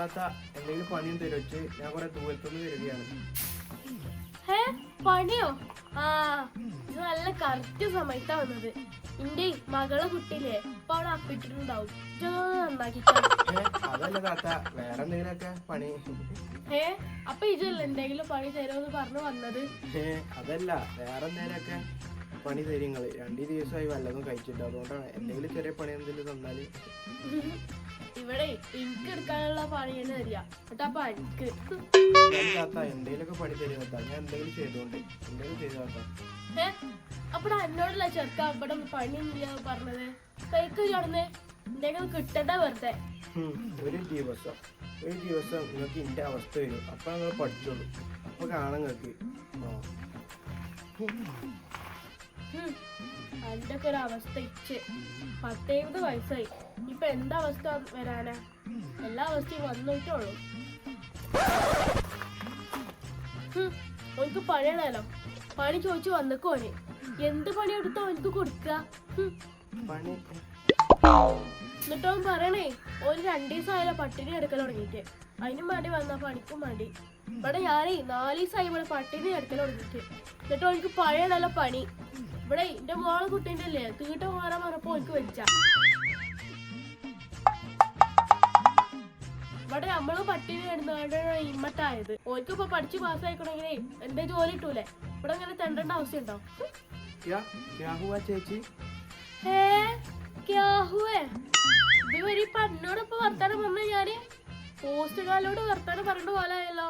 താത്ത എന്തെങ്കിലും പണിയും തരുവച്ച് ഞാൻ കുറെ ദൂരത്തുനിന്ന് വരികയാണ്. പണിയോ? ആ ഇത് നല്ല കറക്റ്റ് സമയത്താ വന്നത്. എന്റെ മകളെ കുട്ടിയില്ലേ അപ്പൊ അവിടെ അപ്പിട്ടിട്ടുണ്ടാവും. നന്നാക്കി അതല്ല താത്ത, വേറെ എന്തെങ്കിലുമൊക്കെ പണി. അപ്പൊ ഇതല്ല എന്തെങ്കിലും പണി തരുമെന്ന് പറഞ്ഞു വന്നത്? അതല്ല, വേറെ എന്തെങ്കിലുമൊക്കെ പണി തരും നിങ്ങള്. 2 ദിവസമായി വല്ലതും കഴിച്ചിട്ട്, അതുകൊണ്ടാണ് എന്തെങ്കിലും ചെറിയ പണി എന്തെങ്കിലും തന്നാല്. ഇവിടെ എനിക്ക് എടുക്കാനുള്ള പണി തന്നെ തരിക കേട്ടാ. അപ്പൊ എനിക്ക് താത്ത എന്തെങ്കിലുമൊക്കെ പണി തരും താത്ത, ഞാൻ എന്തെങ്കിലും ചെയ്തോണ്ട് എന്തെങ്കിലും ചെയ്തു താത്ത. അപ്പടാ എന്നോടല്ല ചെറുക്ക ഇവിടെ പണിയില്ല പറഞ്ഞത്. കൈക്ക് ചടന്ന് എന്തെങ്കിലും കിട്ടണ്ട വെറുതെ. ഒരു ദിവസം നിങ്ങൾക്ക് ഇന്റെ അവസ്ഥ വരും, അപ്പൊ നിങ്ങൾ പഠിച്ചോളൂ. അപ്പൊ കാണാൻ നിങ്ങൾക്ക് എന്റെ ഒക്കെ ഒരു അവസ്ഥ ഇച്ച് 17 വയസ്സായി. ഇപ്പൊ എന്താ അവസ്ഥ വരാനാ? എല്ലാ അവസ്ഥയും വന്നിട്ടുള്ളൂ. ഓനിക്ക് പണിയണല്ലോ. പണി ചോദിച്ചു വന്നേക്കോന്. എന്ത് പണി എടുത്തോ എനിക്ക് കൊടുക്കുക. എന്നിട്ടോ പറയണേ ഒരു 2 ദിവസമായാലും പട്ടിണി എടുക്കൽ തുടങ്ങിയിട്ട്. അതിനും വേണ്ടി വന്ന പണിക്കും വേണ്ടി ഇവിടെ ഞാനേ 4 ദിവസമായി ഇവിടെ പട്ടിണി എടുക്കൽ തുടങ്ങിയിട്ട്. എന്നിട്ടോ എനിക്ക് പഴയണല്ലോ പണി. ഇവിടെ എന്റെ മോളെ കുട്ടീൻ്റെ അല്ലേ തീട്ട മാറാൻ പറഞ്ഞപ്പോ എനിക്ക് വെച്ച. ഇവിടെ നമ്മള് പട്ടിണി കിടന്നാണ് ഇമ്മത്തായത്. ഓർക്ക് ഇപ്പൊ പഠിച്ച് പാസ്സായിക്കണെങ്കിലേ എന്റെ ജോലി ഇട്ടൂലേ. ഇവിടെ ഇങ്ങനെ തെണ്ടേണ്ട ആവശ്യമുണ്ടോ? ഇതുവരെ ഇപ്പൊ എന്നോടൊപ്പം വർത്താനം പറഞ്ഞ ഞാന് പോസ്റ്റുകാരോട് വർത്താനം പറഞ്ഞ പോലെ ആയല്ലോ.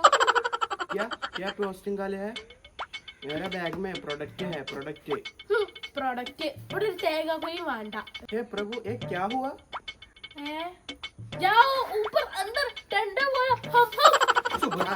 मेरा बैग में प्रोडक्ट है प्रोडक्ट ഇവിടെ ഒരു തേങ്ങ कोई വേണ്ട. हे प्रभु ये क्या हुआ? जाओ ऊपर अंदर ठंडा हुआ. सुबह